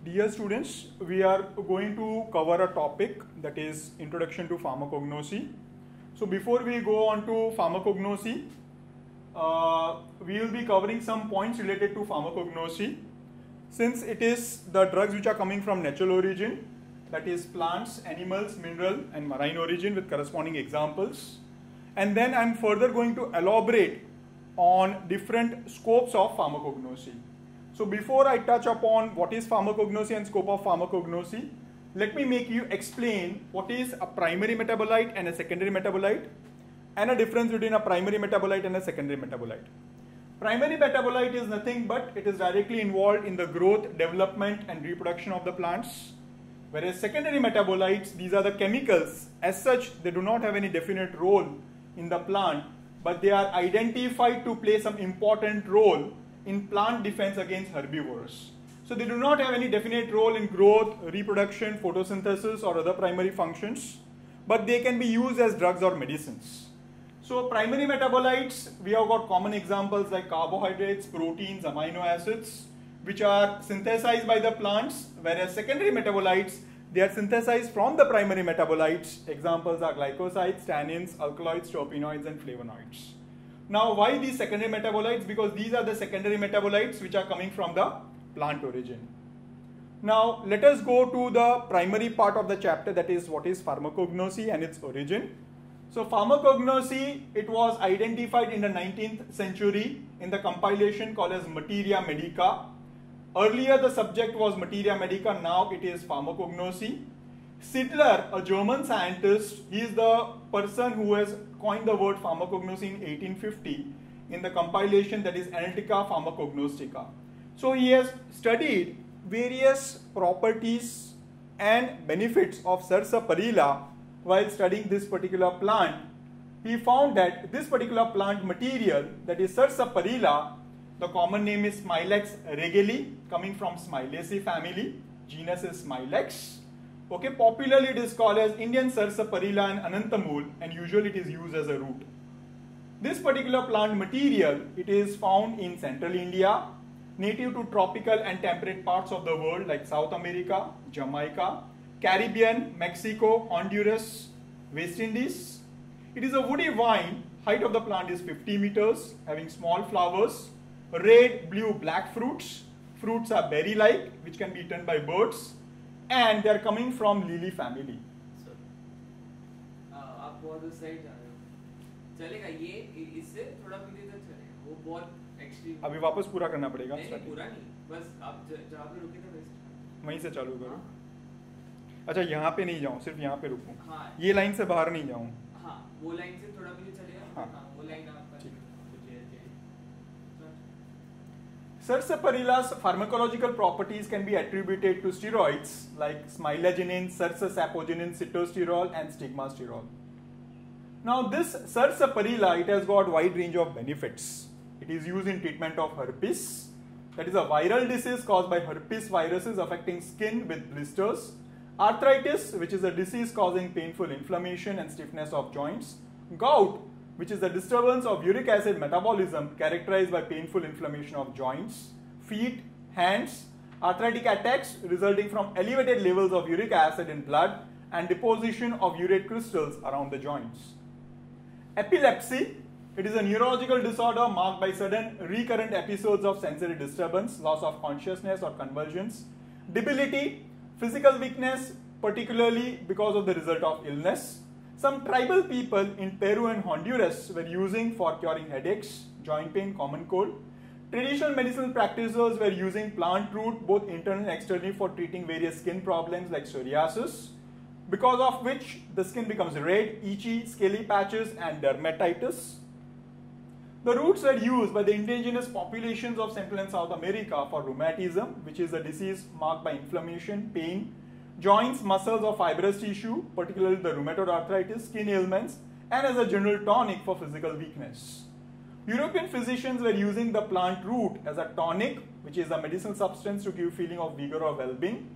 Dear students, we are going to cover a topic that is Introduction to Pharmacognosy. So before we go on to Pharmacognosy, we will be covering some points related to Pharmacognosy. Since it is the drugs which are coming from natural origin, that is plants, animals, mineral and marine origin with corresponding examples. And then I am further going to elaborate on different scopes of pharmacognosy. So before I touch upon what is pharmacognosy and scope of pharmacognosy, let me make you explain what is a primary metabolite and a secondary metabolite and a difference between a primary metabolite and a secondary metabolite. Primary metabolite is nothing but it is directly involved in the growth, development and reproduction of the plants. Whereas secondary metabolites, these are the chemicals. As such, they do not have any definite role in the plant, but they are identified to play some important role in plant defense against herbivores. So they do not have any definite role in growth, reproduction, photosynthesis or other primary functions, but they can be used as drugs or medicines. So primary metabolites, we have got common examples like carbohydrates, proteins, amino acids, which are synthesized by the plants, whereas secondary metabolites, they are synthesized from the primary metabolites. Examples are glycosides, tannins, alkaloids, terpenoids and flavonoids. Now, why these secondary metabolites? Because these are the secondary metabolites which are coming from the plant origin. Now, let us go to the primary part of the chapter, that is what is pharmacognosy and its origin. So, pharmacognosy, it was identified in the 19th century in the compilation called as Materia Medica. Earlier, the subject was Materia Medica, now it is pharmacognosy. Siedler, a German scientist, he is the person who has coined the word pharmacognosy in 1850 in the compilation that is Analytica Pharmacognostica. So he has studied various properties and benefits of Sarsaparilla while studying this particular plant. He found that this particular plant material, that is Sarsaparilla, the common name is Smilex regale, coming from Smilaceae family, genus is Smilex. Okay, popularly it is called as Indian Sarsaparilla and Anantamul, and usually it is used as a root. This particular plant material, it is found in central India, native to tropical and temperate parts of the world like South America, Jamaica, Caribbean, Mexico, Honduras, West Indies. It is a woody vine. Height of the plant is 50 meters, having small flowers, red, blue, black fruits. Fruits are berry-like, which can be eaten by birds. And they are coming from lily family. Sir, आप बहुत उस side जा रहे हो, चलेगा ये इससे थोड़ा पीछे तक चलेगा, वो बहुत एक्सट्रीम। अभी वापस पूरा करना पड़ेगा। नहीं पूरा नहीं, बस आप जहाँ पे रुके थे वहीं से चालू करो। अच्छा यहाँ पे नहीं जाऊँ, सिर्फ यहाँ पे रुकूँ। हाँ, ये लाइन से बाहर नहीं जाऊँ। हाँ, वो लाइन से थोड़ा पीछे चलेगा। हाँ, वो लाइन आपका। Sarsaparilla's pharmacological properties can be attributed to steroids like smilaginine, sarsasapogenin, sitosterol and stigmasterol. Now this Sarsaparilla, it has got wide range of benefits. It is used in treatment of herpes, that is a viral disease caused by herpes viruses affecting skin with blisters, arthritis, which is a disease causing painful inflammation and stiffness of joints, gout, which is the disturbance of uric acid metabolism characterized by painful inflammation of joints, feet, hands, arthritic attacks resulting from elevated levels of uric acid in blood and deposition of urate crystals around the joints. Epilepsy, it is a neurological disorder marked by sudden recurrent episodes of sensory disturbance, loss of consciousness or convulsions, debility, physical weakness, particularly because of the result of illness. Some tribal people in Peru and Honduras were using for curing headaches, joint pain, common cold. Traditional medicinal practitioners were using plant root both internally and externally for treating various skin problems like psoriasis, because of which the skin becomes red, itchy, scaly patches and dermatitis. The roots were used by the indigenous populations of Central and South America for rheumatism, which is a disease marked by inflammation, pain, joints, muscles or fibrous tissue, particularly the rheumatoid arthritis, skin ailments, and as a general tonic for physical weakness. European physicians were using the plant root as a tonic, which is a medicinal substance to give feeling of vigor or well-being,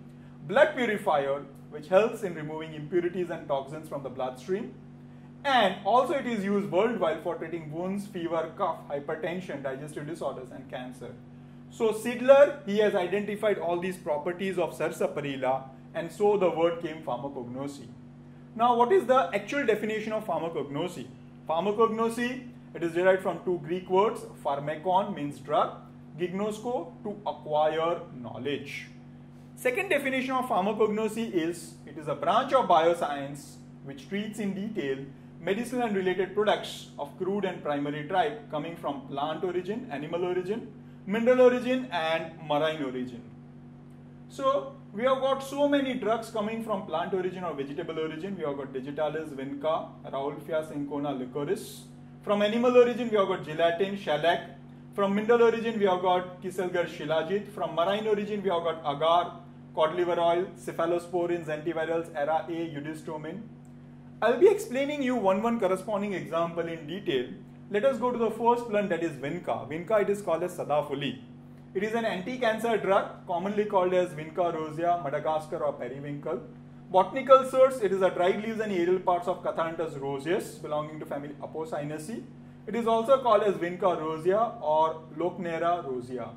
blood purifier, which helps in removing impurities and toxins from the bloodstream, and also it is used worldwide for treating wounds, fever, cough, hypertension, digestive disorders, and cancer. So Sidler, he has identified all these properties of Sarsaparilla, and so the word came pharmacognosy. Now what is the actual definition of pharmacognosy? Pharmacognosy, it is derived from two Greek words, pharmakon means drug, gignosko to acquire knowledge. Second definition of pharmacognosy is, it is a branch of bioscience which treats in detail medicinal and related products of crude and primary type coming from plant origin, animal origin, mineral origin and marine origin. So we have got so many drugs coming from plant origin or vegetable origin. We have got digitalis, Vinca, Rauwolfia, cinchona, licorice. From animal origin we have got gelatin, shellac. From mineral origin we have got Kieselguhr shilajit. From marine origin we have got agar, cod liver oil, cephalosporins, antivirals, Ara A, eudistomin. I'll be explaining you one corresponding example in detail. Let us go to the first plant, that is Vinca. Vinca, it is called as Sadafuli. It is an anti-cancer drug commonly called as Vinca rosea, Madagascar or periwinkle. Botanical source, it is a dried leaves and aerial parts of Cathanthus roseus belonging to family Apocynaceae. It is also called as Vinca rosea or Lochnera rosea.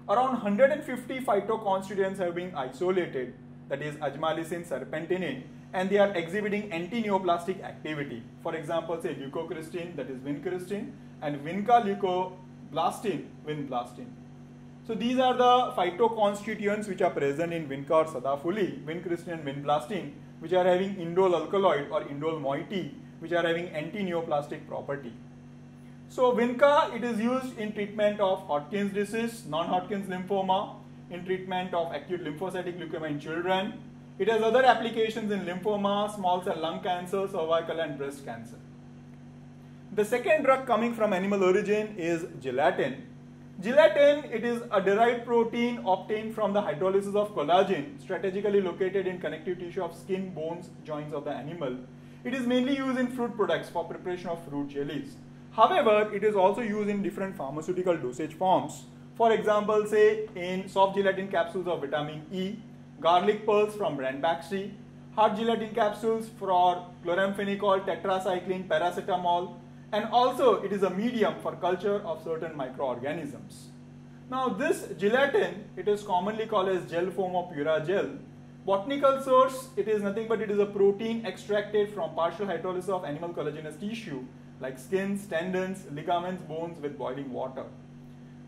Around 150 phytoconstituents have been isolated, that is ajmalicin, serpentinin, and they are exhibiting anti-neoplastic activity. For example, say leucocrystin, that is vincristine, and Vinca leucoblastin, vinblastin. So these are the phytoconstituents which are present in Vinca or Sadafuli, vincristine and vinblastin, which are having indole alkaloid or indole moiety, which are having anti-neoplastic property. So Vinca, it is used in treatment of Hodgkin's disease, non-Hodgkin's lymphoma, in treatment of acute lymphocytic leukemia in children. It has other applications in lymphoma, small cell lung cancer, cervical and breast cancer. The second drug coming from animal origin is gelatin. Gelatin, it is a derived protein obtained from the hydrolysis of collagen, strategically located in connective tissue of skin, bones, joints of the animal. It is mainly used in fruit products for preparation of fruit jellies. However, it is also used in different pharmaceutical dosage forms. For example, say in soft gelatin capsules of vitamin E, garlic pearls from Ranbaxy, hard gelatin capsules for chloramphenicol, tetracycline, paracetamol, and also it is a medium for culture of certain microorganisms. Now this gelatin, it is commonly called as gel form or pura gel. Botanical source, it is nothing but it is a protein extracted from partial hydrolysis of animal collagenous tissue like skins, tendons, ligaments, bones with boiling water.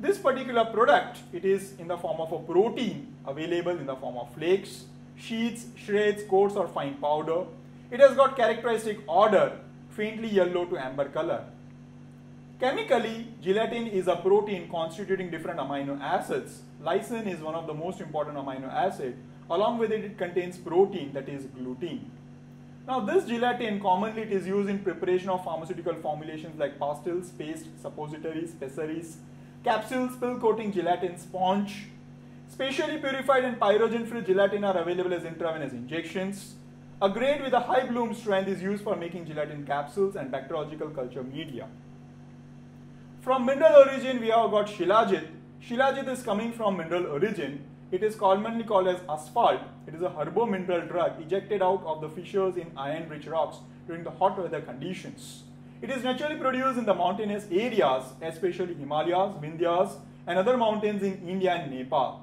This particular product, it is in the form of a protein available in the form of flakes, sheets, shreds, coats or fine powder. It has got characteristic odor, faintly yellow to amber color. Chemically, gelatin is a protein constituting different amino acids. Lysine is one of the most important amino acid. Along with it, it contains protein, that is gluten. Now this gelatin, commonly it is used in preparation of pharmaceutical formulations like pastilles, paste, suppositories, pessaries, capsules, pill coating gelatin, sponge. Specially purified and pyrogen-free gelatin are available as intravenous injections. A grade with a high bloom strength is used for making gelatin capsules and bacteriological culture media. From mineral origin, we have got shilajit. Shilajit is coming from mineral origin. It is commonly called as asphalt. It is a herbo-mineral drug ejected out of the fissures in iron-rich rocks during the hot weather conditions. It is naturally produced in the mountainous areas, especially Himalayas, Vindhyas, and other mountains in India and Nepal.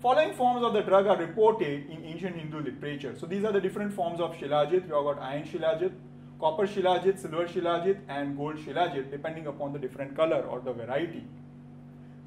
Following forms of the drug are reported in ancient Hindu literature. So these are the different forms of shilajit. We have got iron shilajit, copper shilajit, silver shilajit, and gold shilajit, depending upon the different color or the variety.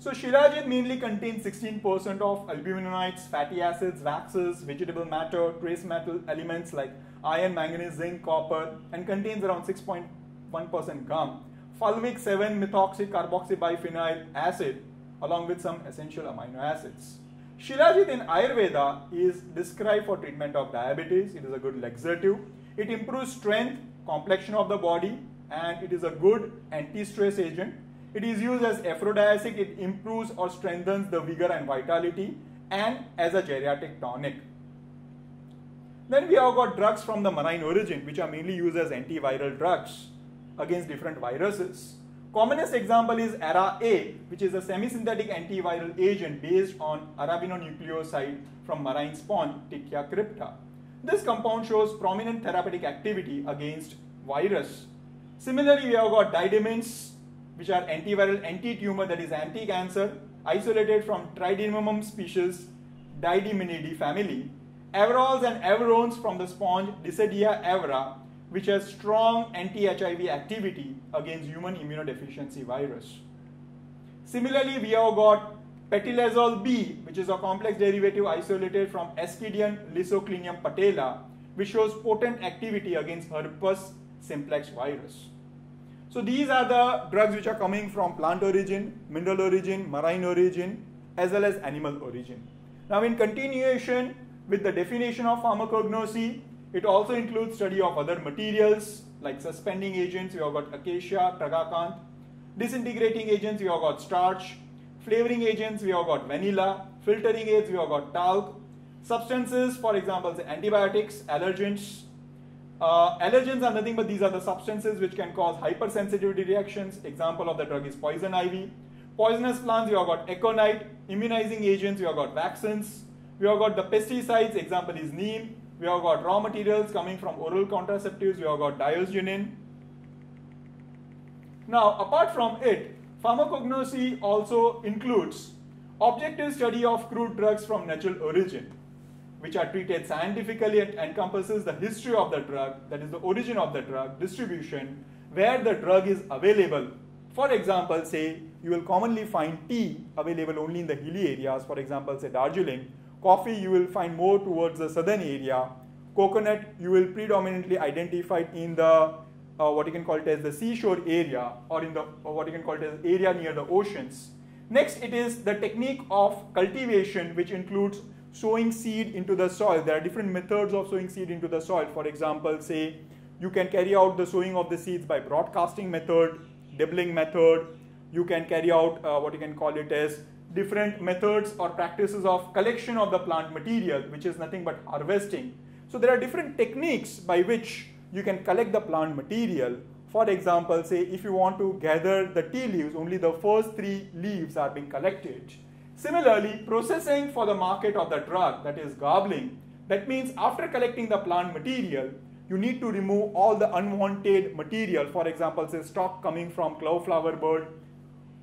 So shilajit mainly contains 16% of albuminoids, fatty acids, waxes, vegetable matter, trace metal elements like iron, manganese, zinc, copper, and contains around 6.1% gum, fulvic 7-methoxy-carboxybiphenyl acid, along with some essential amino acids. Shilajit in Ayurveda is described for treatment of diabetes. It is a good laxative. It improves strength, complexion of the body, and it is a good anti-stress agent. It is used as aphrodisiac. It improves or strengthens the vigor and vitality, and as a geriatric tonic. Then we have got drugs from the marine origin, which are mainly used as antiviral drugs against different viruses. Commonest example is Ara A, which is a semi-synthetic antiviral agent based on arabinonucleoside from marine sponge Tichia crypta. This compound shows prominent therapeutic activity against virus. Similarly, we have got didymins, which are antiviral, anti-tumor, that is anti-cancer, isolated from Tridymum species Didyminidae family, everols and everons from the sponge Decidia evra, which has strong anti-HIV activity against human immunodeficiency virus. Similarly, we have got Petilazole B, which is a complex derivative isolated from Ascidian Lysoclinium patella, which shows potent activity against herpes simplex virus. So these are the drugs which are coming from plant origin, mineral origin, marine origin, as well as animal origin. Now in continuation with the definition of pharmacognosy, it also includes study of other materials like suspending agents. We have got acacia, tragacanth. Disintegrating agents, we have got starch. Flavoring agents, we have got vanilla. Filtering aids, we have got talc. Substances, for example, say antibiotics, allergens. Allergens are nothing but these are the substances which can cause hypersensitivity reactions. Example of the drug is poison ivy. Poisonous plants, we have got aconite. Immunizing agents, we have got vaccines. We have got the pesticides, example is neem. We have got raw materials coming from oral contraceptives. We have got diosgenin. Now, apart from it, pharmacognosy also includes objective study of crude drugs from natural origin, which are treated scientifically and encompasses the history of the drug, that is the origin of the drug, distribution, where the drug is available. For example, say you will commonly find tea available only in the hilly areas, for example, say Darjeeling. Coffee you will find more towards the southern area. Coconut you will predominantly identify in the what you can call it as the seashore area, or in the what you can call it as area near the oceans. Next, it is the technique of cultivation, which includes sowing seed into the soil. There are different methods of sowing seed into the soil. For example, say you can carry out the sowing of the seeds by broadcasting method, dibbling method. You can carry out what you can call it as different methods or practices of collection of the plant material, which is nothing but harvesting. So there are different techniques by which you can collect the plant material. For example, say if you want to gather the tea leaves, only the first 3 leaves are being collected. Similarly, processing for the market of the drug, that is garbling. That means after collecting the plant material, you need to remove all the unwanted material. For example, say stalk coming from cloudflower bird.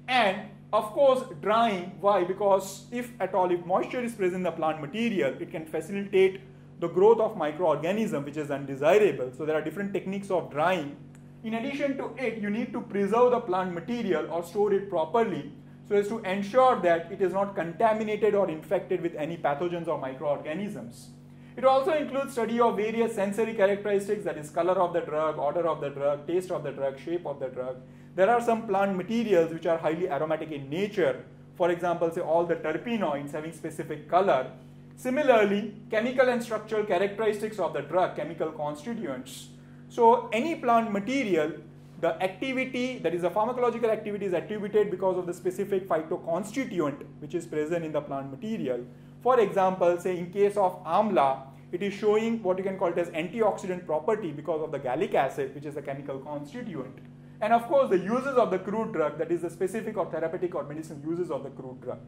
And of course, drying. Why? Because if at all, if moisture is present in the plant material, it can facilitate the growth of microorganism, which is undesirable. So there are different techniques of drying. In addition to it, you need to preserve the plant material or store it properly so as to ensure that it is not contaminated or infected with any pathogens or microorganisms. It also includes study of various sensory characteristics, that is color of the drug, odor of the drug, taste of the drug, shape of the drug. There are some plant materials which are highly aromatic in nature. For example, say all the terpenoids having specific color. Similarly, chemical and structural characteristics of the drug, chemical constituents. So any plant material, the activity, that is the pharmacological activity, is attributed because of the specific phytoconstituent which is present in the plant material. For example, say in case of amla, it is showing what you can call it as antioxidant property because of the gallic acid, which is a chemical constituent. And of course, the uses of the crude drug, that is the specific or therapeutic or medicinal uses of the crude drug.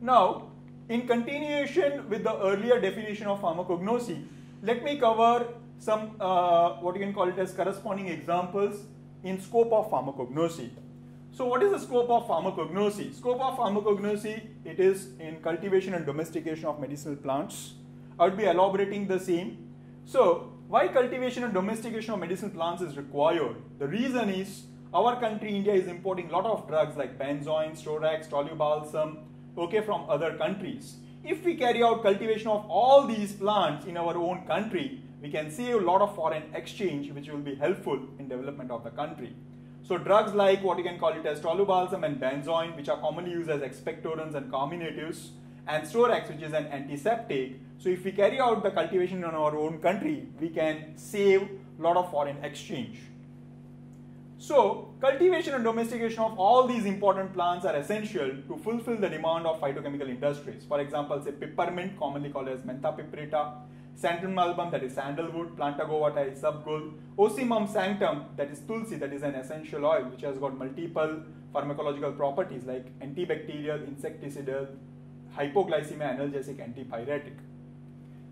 Now, in continuation with the earlier definition of pharmacognosy, let me cover some what you can call it as corresponding examples in scope of pharmacognosy. So what is the scope of pharmacognosy? Scope of pharmacognosy, it is in cultivation and domestication of medicinal plants. I would be elaborating the same. So why cultivation and domestication of medicinal plants is required? The reason is our country, India, is importing a lot of drugs like benzoin, storax, tolubalsam, okay, from other countries. If we carry out cultivation of all these plants in our own country, we can save a lot of foreign exchange, which will be helpful in development of the country. So drugs like what you can call it as tolubalsam and benzoin, which are commonly used as expectorants and carminatives, and storax, which is an antiseptic. So if we carry out the cultivation in our own country, we can save a lot of foreign exchange. So cultivation and domestication of all these important plants are essential to fulfill the demand of phytochemical industries. For example, say peppermint, commonly called as Mentha piprita, Centrum album, that is sandalwood, Planta govata is subgul, Ocimum sanctum, that is tulsi, that is an essential oil which has got multiple pharmacological properties like antibacterial, insecticidal, hypoglycemia, analgesic, antipyretic.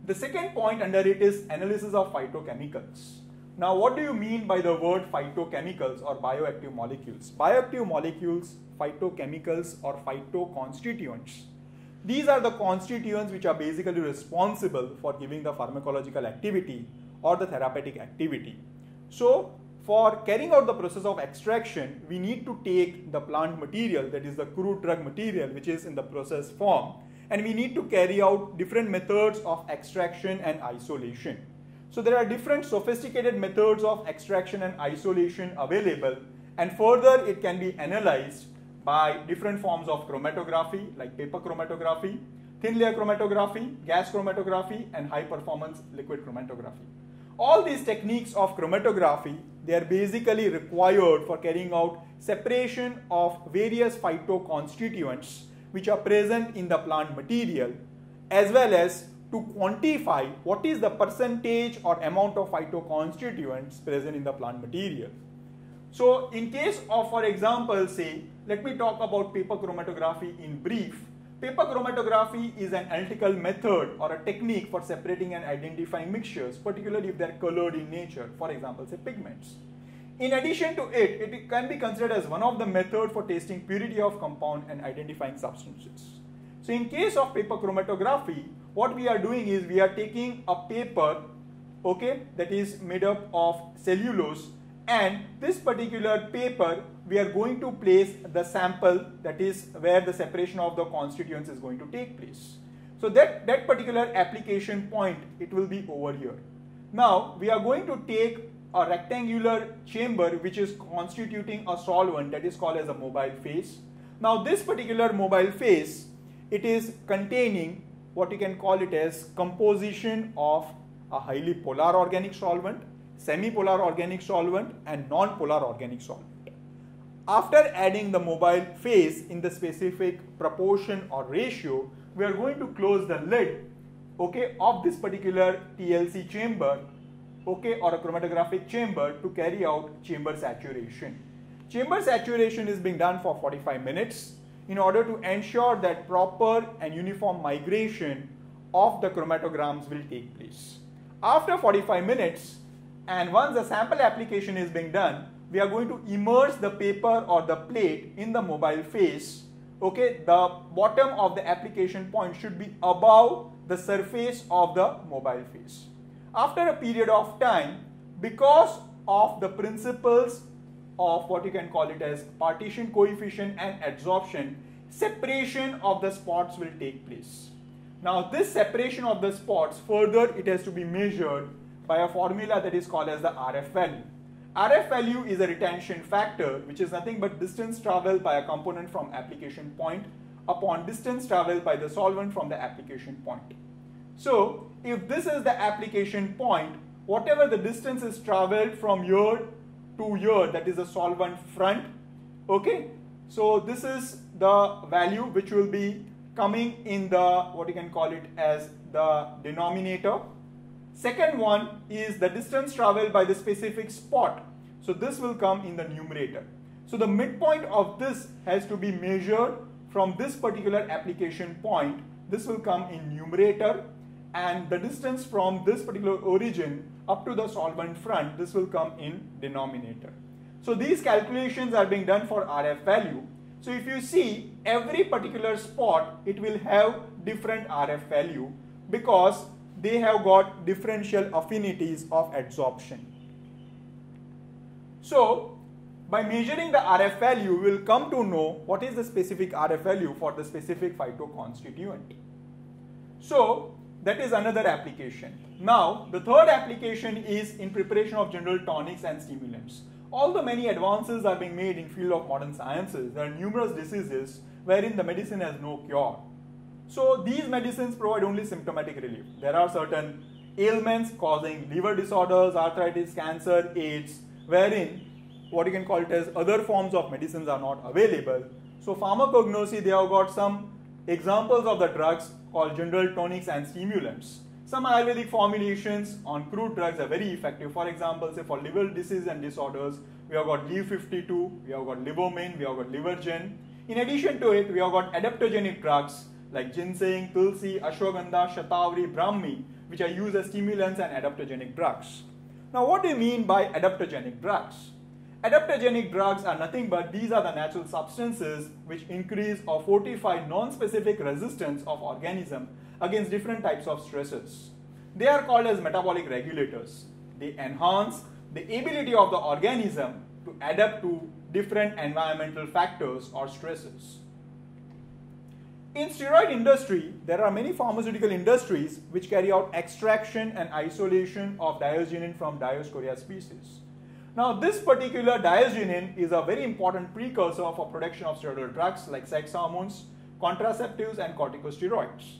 The second point under it is analysis of phytochemicals. Now, what do you mean by the word phytochemicals or bioactive molecules? Bioactive molecules, phytochemicals or phytoconstituents. These are the constituents which are basically responsible for giving the pharmacological activity or the therapeutic activity. So, for carrying out the process of extraction, we need to take the plant material, that is the crude drug material which is in the process form, and we need to carry out different methods of extraction and isolation. So there are different sophisticated methods of extraction and isolation available, and further it can be analyzed by different forms of chromatography like paper chromatography, thin layer chromatography, gas chromatography, and high performance liquid chromatography. All these techniques of chromatography, they are basically required for carrying out separation of various phytoconstituents which are present in the plant material, as well as to quantify what is the percentage or amount of phytoconstituents present in the plant material. So in case of, for example, say, let me talk about paper chromatography in brief. Paper chromatography is an analytical method or a technique for separating and identifying mixtures, particularly if they are colored in nature, for example, say pigments. In addition to it, it can be considered as one of the methods for testing purity of compound and identifying substances. So in case of paper chromatography, what we are doing is we are taking a paper, okay, that is made up of cellulose, and this particular paper we are going to place the sample, that is where the separation of the constituents is going to take place. So that particular application point, it will be over here. Now we are going to take a rectangular chamber which is constituting a solvent that is called as a mobile phase. Now this particular mobile phase, it is containing what you can call it as composition of a highly polar organic solvent, semi-polar organic solvent, and non-polar organic solvent. After adding the mobile phase in the specific proportion or ratio, we are going to close the lid, okay, of this particular TLC chamber, okay, or a chromatographic chamber to carry out chamber saturation. Chamber saturation is being done for 45 minutes in order to ensure that proper and uniform migration of the chromatograms will take place. After 45 minutes, and once the sample application is being done, we are going to immerse the paper or the plate in the mobile phase. Okay, the bottom of the application point should be above the surface of the mobile phase. After a period of time, because of the principles of what you can call it as partition coefficient and adsorption, separation of the spots will take place. Now this separation of the spots, further it has to be measured by a formula that is called as the RF value. RF value is a retention factor, which is nothing but distance traveled by a component from application point upon distance traveled by the solvent from the application point. So if this is the application point, whatever the distance is traveled from here to here, that is the solvent front, okay, so this is the value which will be coming in the, what you can call it as the denominator. Second one is the distance traveled by the specific spot. So this will come in the numerator. So the midpoint of this has to be measured from this particular application point. This will come in numerator, and the distance from this particular origin up to the solvent front, this will come in denominator. So these calculations are being done for RF value. So if you see every particular spot, it will have different RF value because they have got differential affinities of adsorption. So by measuring the RF value, we will come to know what is the specific RF value for the specific phytoconstituent. So that is another application. Now the third application is in preparation of general tonics and stimulants. Although many advances are being made in field of modern sciences, there are numerous diseases wherein the medicine has no cure. So these medicines provide only symptomatic relief. There are certain ailments causing liver disorders, arthritis, cancer, AIDS, wherein what you can call it as other forms of medicines are not available. So Pharmacognosy, they have got some examples of the drugs called general tonics and stimulants. Some Ayurvedic formulations on crude drugs are very effective. For example, say for liver disease and disorders, we have got Lev52, we have got Livomin, we have got Livergen. In addition to it, we have got adaptogenic drugs like ginseng, tulsi, ashwagandha, shatavari, brahmi, which are used as stimulants and adaptogenic drugs. Now, what do you mean by adaptogenic drugs? Adaptogenic drugs are nothing but these are the natural substances which increase or fortify non-specific resistance of organism against different types of stresses. They are called as metabolic regulators. They enhance the ability of the organism to adapt to different environmental factors or stresses. In steroid industry, there are many pharmaceutical industries which carry out extraction and isolation of diazenin from Dioscorea species. Now, this particular diazenin is a very important precursor for production of steroidal drugs like sex hormones, contraceptives, and corticosteroids.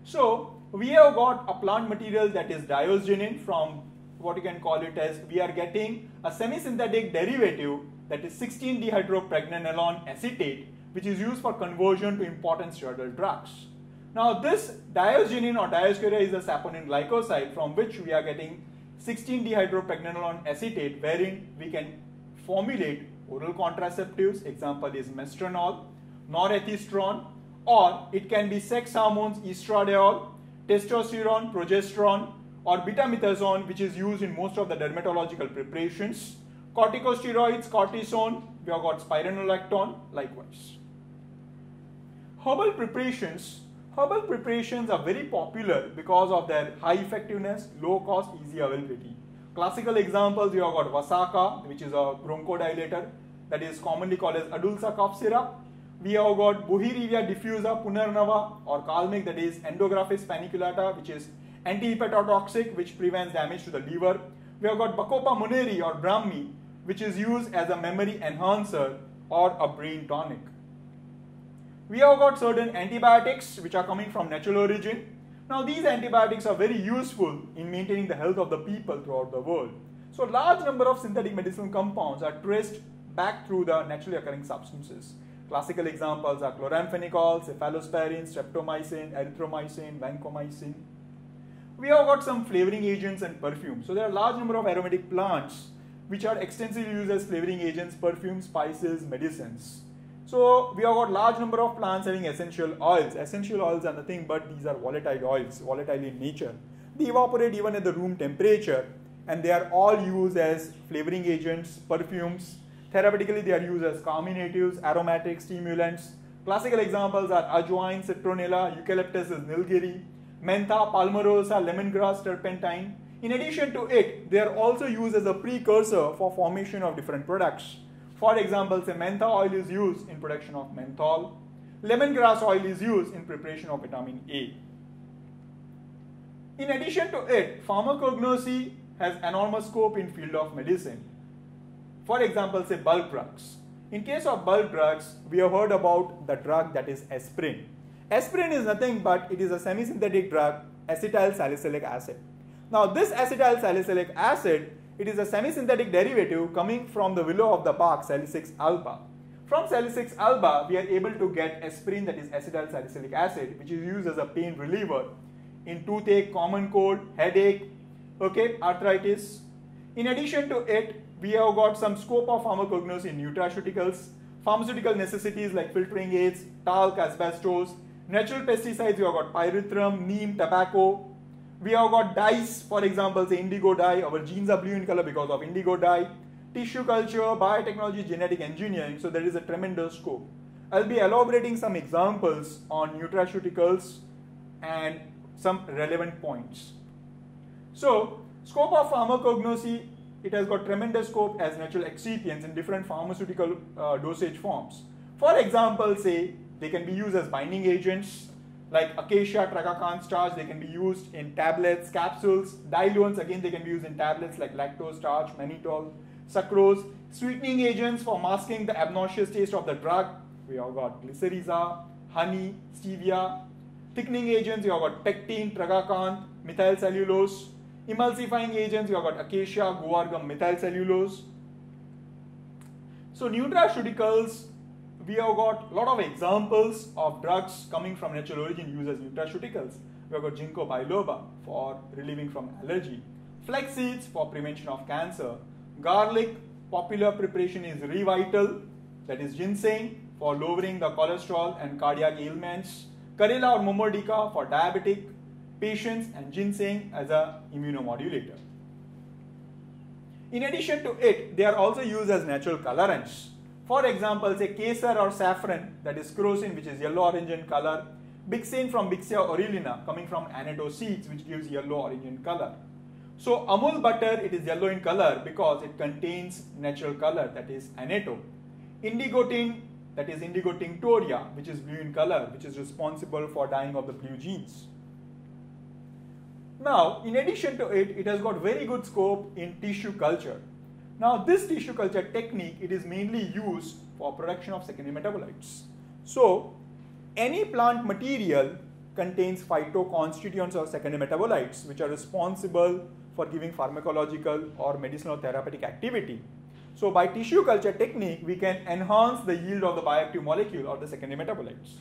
So, we have got a plant material that is diazenin from what you can call it as we are getting a semi-synthetic derivative that is 16-dehydropregnanolone acetate, which is used for conversion to important steroidal drugs. Now, this diazenin or Dioscorea is a saponin glycoside from which we are getting 16-dehydropregnanolone acetate, wherein we can formulate oral contraceptives. Example is mestranol, norethistrone, or it can be sex hormones, estradiol, testosterone, progesterone, or betamethasone, which is used in most of the dermatological preparations. Corticosteroids, cortisone, we have got spironolactone, likewise. Herbal preparations are very popular because of their high effectiveness, low cost, easy availability. Classical examples, you have got Vasaka, which is a bronchodilator that is commonly called as Adulsa cough syrup. We have got Bohirevia diffusa punarnava or Calmic, that is Endographis paniculata, which is anti-hepatotoxic, which prevents damage to the liver. We have got Bacopa moneri or Brahmi, which is used as a memory enhancer or a brain tonic. We have got certain antibiotics which are coming from natural origin. Now, these antibiotics are very useful in maintaining the health of the people throughout the world. So, large number of synthetic medicinal compounds are traced back through the naturally occurring substances. Classical examples are chloramphenicol, cephalosporin, streptomycin, erythromycin, vancomycin. We have got some flavoring agents and perfumes. So, there are a large number of aromatic plants which are extensively used as flavoring agents, perfumes, spices, medicines. So, we have got large number of plants having essential oils. Essential oils are nothing but these are volatile oils, volatile in nature. They evaporate even at the room temperature, and they are all used as flavoring agents, perfumes. Therapeutically, they are used as carminatives, aromatics, stimulants. Classical examples are ajwain, citronella, eucalyptus is nilgiri, mentha, palmarosa, lemongrass, turpentine. In addition to it, they are also used as a precursor for formation of different products. For example, say mentha oil is used in production of menthol. Lemongrass oil is used in preparation of vitamin A. In addition to it, pharmacognosy has enormous scope in field of medicine. For example, say bulk drugs. In case of bulk drugs, we have heard about the drug that is aspirin. Aspirin is nothing but it is a semi-synthetic drug, acetyl salicylic acid. Now, this acetyl salicylic acid, it is a semi-synthetic derivative coming from the willow of the bark, Salicylix alba. From Salicylix alba, we are able to get aspirin, that is acetyl salicylic acid, which is used as a pain reliever in toothache, common cold, headache, arthritis. In addition to it, we have got some scope of pharmacognosy in nutraceuticals, pharmaceutical necessities like filtering aids, talc, asbestos, natural pesticides, we have got pyrethrum, neem, tobacco. We have got dyes, for example, say indigo dye. Our genes are blue in color because of indigo dye. Tissue culture, biotechnology, genetic engineering. So there is a tremendous scope. I'll be elaborating some examples on nutraceuticals and some relevant points. So, scope of pharmacognosy, it has got tremendous scope as natural excipients in different pharmaceutical dosage forms. For example, say they can be used as binding agents. Like acacia, tragacan starch, they can be used in tablets, capsules. Diluents, again, they can be used in tablets like lactose, starch, mannitol, sucrose. Sweetening agents for masking the obnoxious taste of the drug. We have got glycyrrhiza, honey, stevia. Thickening agents, you have got pectin, tragacan, methyl cellulose. Emulsifying agents, you have got acacia, guar gum, methyl cellulose. So, nutraceuticals, we have got a lot of examples of drugs coming from natural origin used as nutraceuticals. We have got ginkgo biloba for relieving from allergy, flax seeds for prevention of cancer, garlic, popular preparation is Revital, that is ginseng for lowering the cholesterol and cardiac ailments, Karela or Momordica for diabetic patients, and ginseng as a immunomodulator. In addition to it, they are also used as natural colorants. For example, say kesar or saffron, that is crocin, which is yellow-orange in color, bixin from Bixia aurelina, coming from annatto seeds, which gives yellow-orange in color. So Amul butter, it is yellow in color because it contains natural color, that is annatto. Indigo tint, that is indigo tinctoria, which is blue in color, which is responsible for dyeing of the blue genes. Now, in addition to it, it has got very good scope in tissue culture. Now, this tissue culture technique, it is mainly used for production of secondary metabolites. So, any plant material contains phytoconstituents or secondary metabolites which are responsible for giving pharmacological or medicinal therapeutic activity. So by tissue culture technique, we can enhance the yield of the bioactive molecule or the secondary metabolites.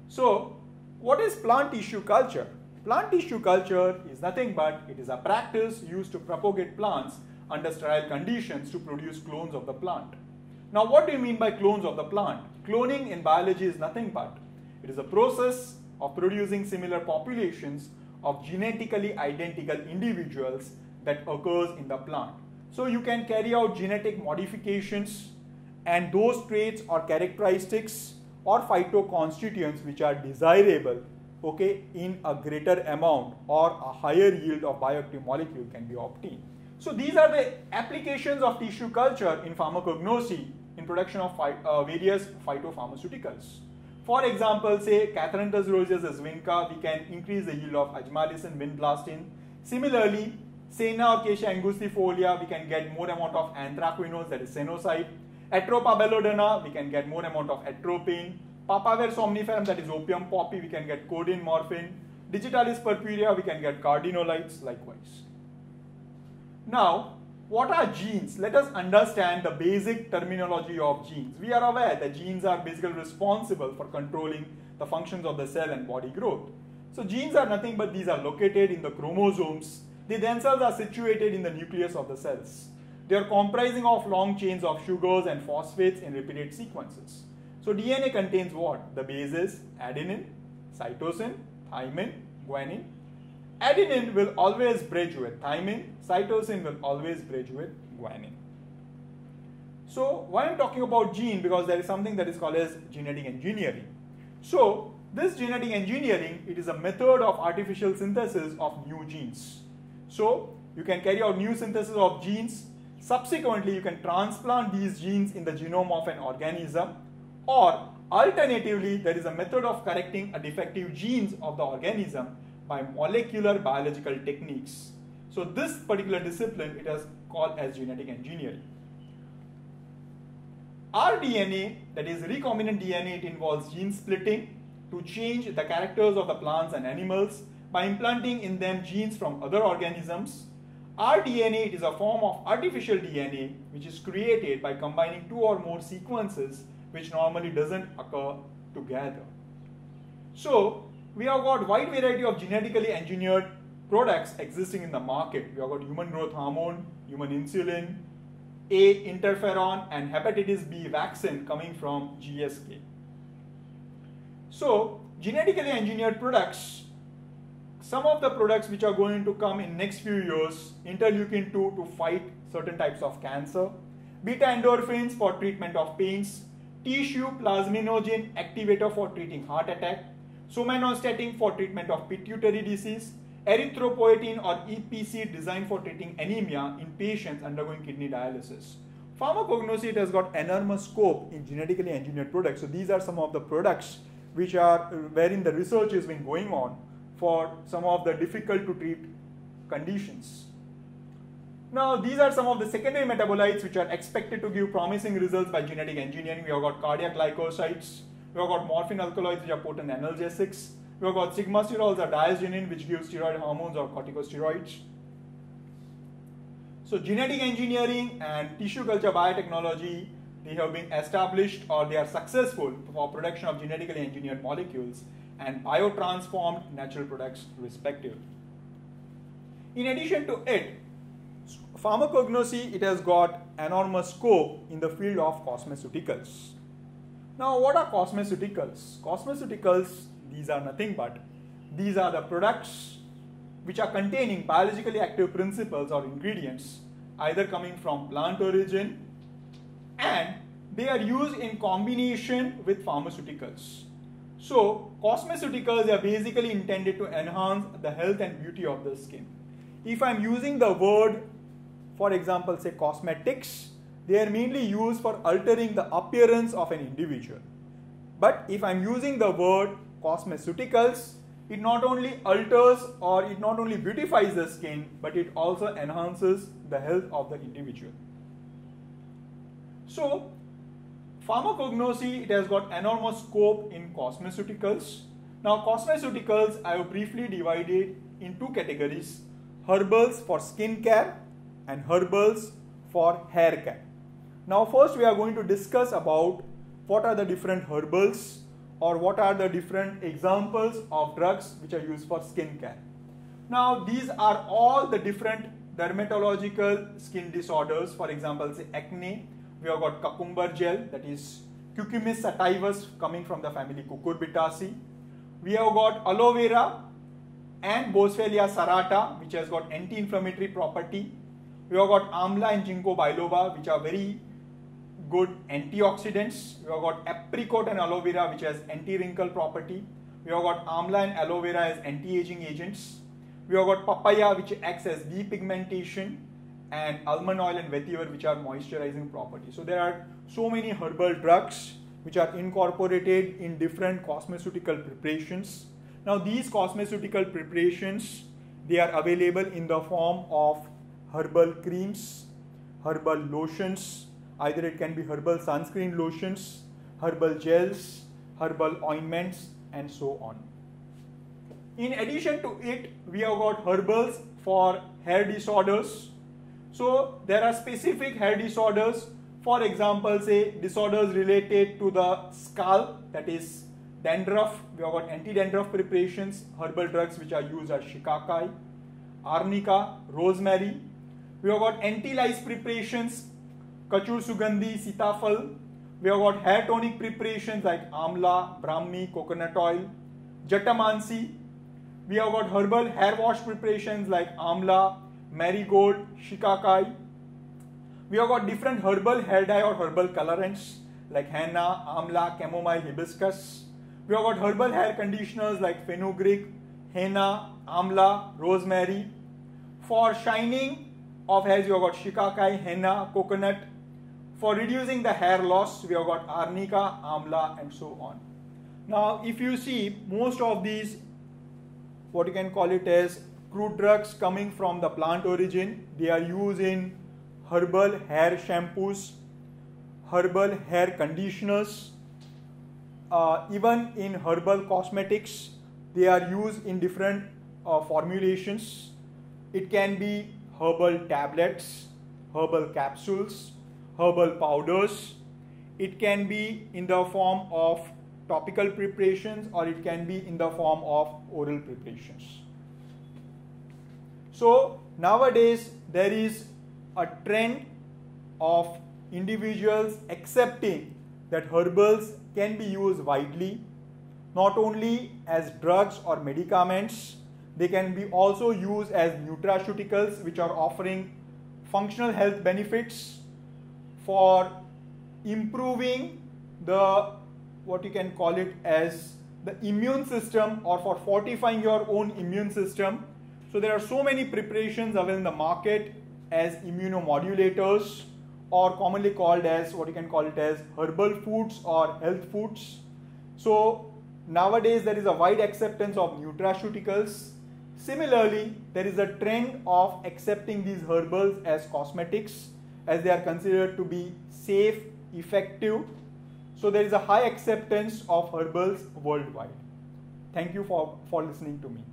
So what is plant tissue culture? Plant tissue culture is nothing but it is a practice used to propagate plants under sterile conditions to produce clones of the plant. Now what do you mean by clones of the plant? Cloning in biology is nothing but it is a process of producing similar populations of genetically identical individuals that occurs in the plant. So you can carry out genetic modifications and those traits or characteristics or phytoconstituents which are desirable, okay, in a greater amount or a higher yield of bioactive molecule can be obtained. So these are the applications of tissue culture in pharmacognosy in production of various phytopharmaceuticals. For example, say Catharanthus roseus as Vinca, we can increase the yield of ajmalicin, vinblastin. Similarly, Sena or Acacia angustifolia, we can get more amount of anthraquinones, that is senoside. Atropa bellodana, we can get more amount of atropine. Papaver somniferum, that is opium poppy, we can get codeine, morphine. Digitalis purpurea, we can get cardinolites likewise. Now, what are genes? Let us understand the basic terminology of genes. We are aware that genes are basically responsible for controlling the functions of the cell and body growth. So genes are nothing but these are located in the chromosomes. They themselves are situated in the nucleus of the cells. They are comprising of long chains of sugars and phosphates in repeated sequences. So DNA contains what? The bases adenine, cytosine, thymine, guanine. Adenine will always bridge with thymine, cytosine will always bridge with guanine. So why I'm talking about gene? Because there is something that is called as genetic engineering. So this genetic engineering, it is a method of artificial synthesis of new genes. So you can carry out new synthesis of genes. Subsequently, you can transplant these genes in the genome of an organism, or alternatively, there is a method of correcting a defective genes of the organism by molecular biological techniques. So this particular discipline, it is called as genetic engineering. rDNA, that is recombinant DNA, it involves gene splitting to change the characters of the plants and animals by implanting in them genes from other organisms. rDNA, it is a form of artificial DNA which is created by combining two or more sequences which normally doesn't occur together. So we have got wide variety of genetically engineered products existing in the market. We have got human growth hormone, human insulin, A interferon, and hepatitis B vaccine coming from GSK. So genetically engineered products, some of the products which are going to come in next few years, interleukin-2 to fight certain types of cancer, beta endorphins for treatment of pains, tissue plasminogen activator for treating heart attack, somatostatin for treatment of pituitary disease, erythropoietin or EPC designed for treating anemia in patients undergoing kidney dialysis. Pharmacognosy, it has got enormous scope in genetically engineered products. So these are some of the products which are wherein the research has been going on for some of the difficult to treat conditions. Now these are some of the secondary metabolites which are expected to give promising results by genetic engineering. We have got cardiac glycosides, we have got morphine alkaloids which are potent analgesics, we have got sigmasterols or diagenin which gives steroid hormones or corticosteroids. So genetic engineering and tissue culture biotechnology, they have been established or they are successful for production of genetically engineered molecules and biotransformed natural products respectively. In addition to it, pharmacognosy, it has got enormous scope in the field of cosmeceuticals. Now what are cosmeceuticals? Cosmeceuticals, these are nothing but these are the products which are containing biologically active principles or ingredients either coming from plant origin, and they are used in combination with pharmaceuticals. So cosmeceuticals are basically intended to enhance the health and beauty of the skin. If I'm using the word, for example, say cosmetics, they are mainly used for altering the appearance of an individual. But if I'm using the word cosmeceuticals, it not only alters or it not only beautifies the skin, but it also enhances the health of the individual. So pharmacognosy, it has got enormous scope in cosmeceuticals. Now cosmeceuticals I have briefly divided in two categories: herbals for skin care and herbals for hair care. Now first we are going to discuss about what are the different herbals or what are the different examples of drugs which are used for skin care. Now these are all the different dermatological skin disorders. For example, say acne, we have got cucumber gel, that is Cucumis sativus, coming from the family Cucurbitaceae. We have got aloe vera and Boswellia serrata, which has got anti-inflammatory property. We have got amla and ginkgo biloba, which are very good antioxidants. We have got apricot and aloe vera, which has anti-wrinkle property. We have got amla and aloe vera as anti-aging agents. We have got papaya, which acts as depigmentation, and almond oil and vetiver, which are moisturizing properties. So there are so many herbal drugs which are incorporated in different cosmeceutical preparations. Now these cosmeceutical preparations, they are available in the form of herbal creams, herbal lotions, either it can be herbal sunscreen lotions, herbal gels, herbal ointments, and so on. In addition to it, we have got herbals for hair disorders. So there are specific hair disorders, for example, say disorders related to the scalp, that is dandruff. We have got anti-dandruff preparations. Herbal drugs which are used are shikakai, arnica, rosemary. We have got anti-lice preparations, kachur sugandhi, sitafal. We have got hair tonic preparations like amla, brahmi, coconut oil, jatamansi. We have got herbal hair wash preparations like amla, marigold, shikakai. We have got different herbal hair dye or herbal colorants like henna, amla, chamomile, hibiscus. We have got herbal hair conditioners like fenugreek, henna, amla, rosemary. For shining of hairs, we have got shikakai, henna, coconut. For reducing the hair loss, we have got arnica, amla, and so on. Now, if you see, most of these, what you can call it as crude drugs coming from the plant origin, they are used in herbal hair shampoos, herbal hair conditioners, even in herbal cosmetics. They are used in different formulations. It can be herbal tablets, herbal capsules, herbal powders. It can be in the form of topical preparations, or it can be in the form of oral preparations. So nowadays there is a trend of individuals accepting that herbals can be used widely, not only as drugs or medicaments. They can be also used as nutraceuticals, which are offering functional health benefits for improving the, what you can call it as, the immune system, or for fortifying your own immune system. So there are so many preparations available in the market as immunomodulators, or commonly called as, what you can call it as, herbal foods or health foods. So nowadays there is a wide acceptance of nutraceuticals. Similarly, there is a trend of accepting these herbals as cosmetics, as they are considered to be safe, effective. So there is a high acceptance of herbals worldwide. Thank you for listening to me.